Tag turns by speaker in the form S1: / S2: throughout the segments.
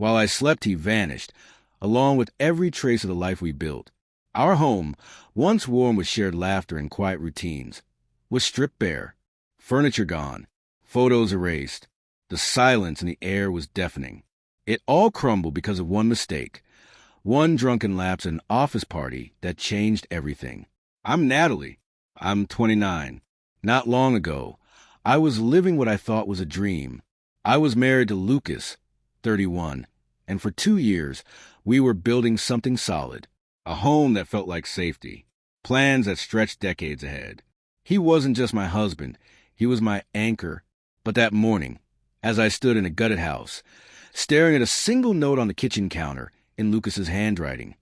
S1: While I slept, he vanished, along with every trace of the life we built. Our home, once warm with shared laughter and quiet routines, was stripped bare, furniture gone, photos erased. The silence in the air was deafening. It all crumbled because of one mistake, one drunken lapse at an office party that changed everything. I'm Natalie. I'm 29. Not long ago, I was living what I thought was a dream. I was married to Lucas, 31, and for 2 years, we were building something solid, a home that felt like safety, plans that stretched decades ahead. He wasn't just my husband, he was my anchor. But that morning, as I stood in a gutted house, staring at a single note on the kitchen counter in Lucas's handwriting,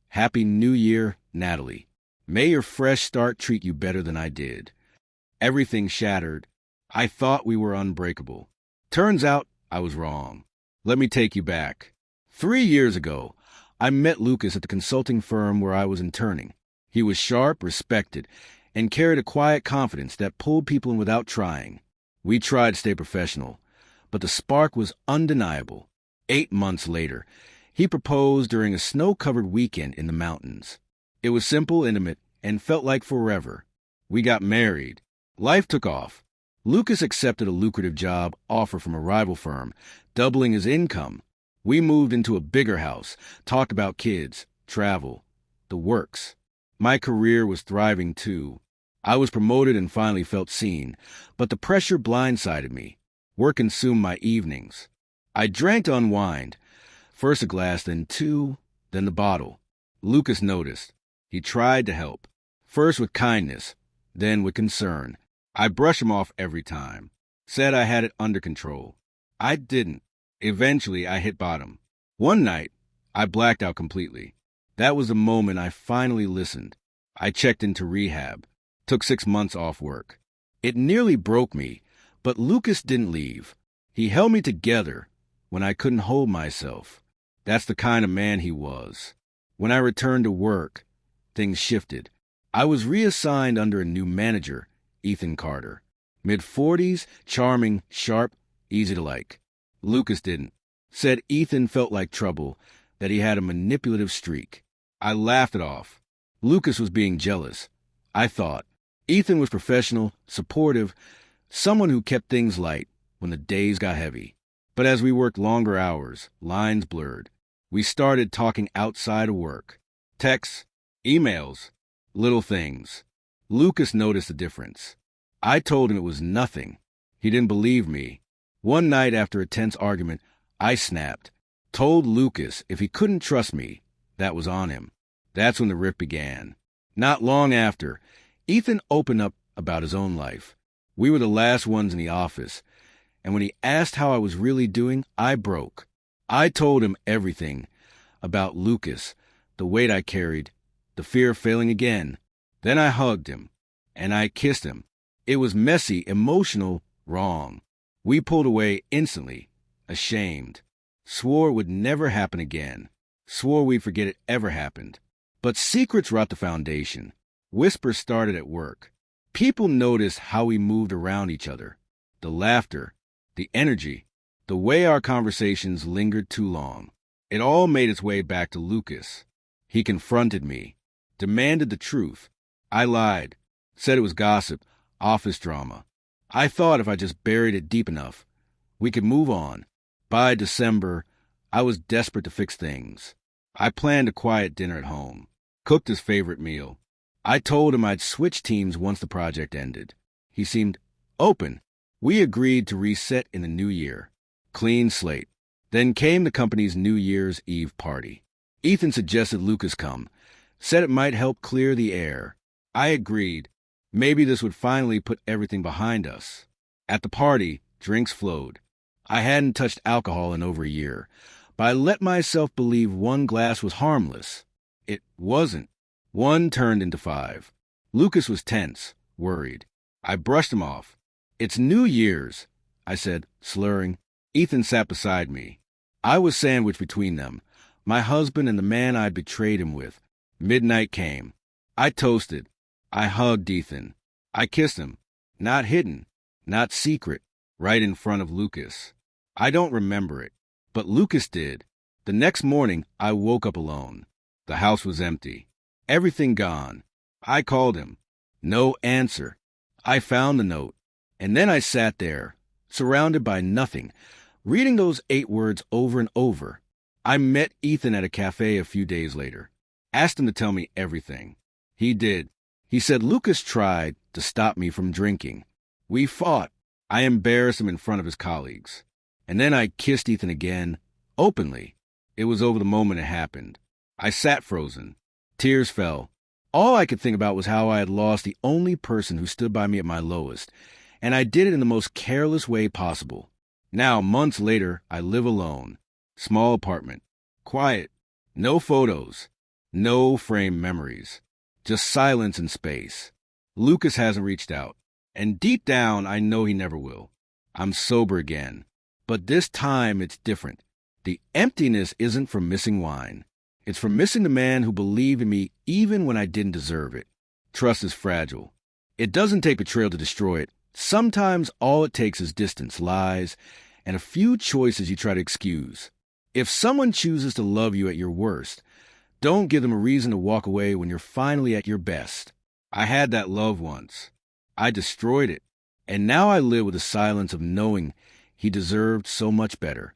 S1: "Happy New Year, Natalie. May your fresh start treat you better than I did." Everything shattered. I thought we were unbreakable. Turns out I was wrong. Let me take you back. 3 years ago, I met Lucas at the consulting firm where I was interning. He was sharp, respected, and carried a quiet confidence that pulled people in without trying. We tried to stay professional, but the spark was undeniable. 8 months later, he proposed during a snow-covered weekend in the mountains. It was simple, intimate, and felt like forever. We got married. Life took off. Lucas accepted a lucrative job offer from a rival firm, doubling his income. We moved into a bigger house, talked about kids, travel, the works. My career was thriving too. I was promoted and finally felt seen, but the pressure blindsided me. Work consumed my evenings. I drank to unwind. First a glass, then two, then the bottle. Lucas noticed. He tried to help, first with kindness, then with concern. I brushed him off every time, said I had it under control. I didn't. Eventually, I hit bottom. One night, I blacked out completely. That was the moment I finally listened. I checked into rehab, took 6 months off work. It nearly broke me, but Lucas didn't leave. He held me together when I couldn't hold myself. That's the kind of man he was. When I returned to work, things shifted. I was reassigned under a new manager, Ethan Carter. Mid-40s, charming, sharp, easy to like. Lucas didn't. Said Ethan felt like trouble, that he had a manipulative streak. I laughed it off. Lucas was being jealous. I thought. Ethan was professional, supportive, someone who kept things light when the days got heavy. But as we worked longer hours, lines blurred. We started talking outside of work. Texts, emails, little things. Lucas noticed the difference. I told him it was nothing. He didn't believe me. One night after a tense argument, I snapped. Told Lucas if he couldn't trust me, that was on him. That's when the rift began. Not long after, Ethan opened up about his own life. We were the last ones in the office, and when he asked how I was really doing, I broke. I told him everything about Lucas, the weight I carried, the fear of failing again. Then I hugged him, and I kissed him. It was messy, emotional, wrong. We pulled away instantly, ashamed. Swore it would never happen again. Swore we'd forget it ever happened. But secrets rot the foundation. Whispers started at work. People noticed how we moved around each other. The laughter, the energy, the way our conversations lingered too long. It all made its way back to Lucas. He confronted me, demanded the truth. I lied, said it was gossip, office drama. I thought if I just buried it deep enough, we could move on. By December, I was desperate to fix things. I planned a quiet dinner at home, cooked his favorite meal. I told him I'd switch teams once the project ended. He seemed open. We agreed to reset in the new year. Clean slate. Then came the company's New Year's Eve party. Ethan suggested Lucas come, said it might help clear the air. I agreed. Maybe this would finally put everything behind us. At the party, drinks flowed. I hadn't touched alcohol in over a year, but I let myself believe one glass was harmless. It wasn't. One turned into 5. Lucas was tense, worried. I brushed him off. "It's New Year's," I said, slurring. Ethan sat beside me. I was sandwiched between them, my husband and the man I'd betrayed him with. Midnight came. I toasted. I hugged Ethan. I kissed him. Not hidden, not secret, right in front of Lucas. I don't remember it, But Lucas did. The next morning, I woke up alone. The house was empty. Everything gone. I called him. No answer. I found the note. And then I sat there, surrounded by nothing, reading those 8 words over and over. I met Ethan at a cafe a few days later. Asked him to tell me everything. He did. He said Lucas tried to stop me from drinking. We fought. I embarrassed him in front of his colleagues. And then I kissed Ethan again, openly. It was over the moment it happened. I sat frozen. Tears fell. All I could think about was how I had lost the only person who stood by me at my lowest, and I did it in the most careless way possible. Now, months later, I live alone. Small apartment. Quiet. No photos. No framed memories. Just silence and space. Lucas hasn't reached out. And deep down, I know he never will. I'm sober again. But this time, it's different. The emptiness isn't from missing wine. It's from missing the man who believed in me even when I didn't deserve it. Trust is fragile. It doesn't take betrayal to destroy it. Sometimes all it takes is distance, lies, and a few choices you try to excuse. If someone chooses to love you at your worst, don't give them a reason to walk away when you're finally at your best. I had that love once. I destroyed it. And now I live with the silence of knowing he deserved so much better.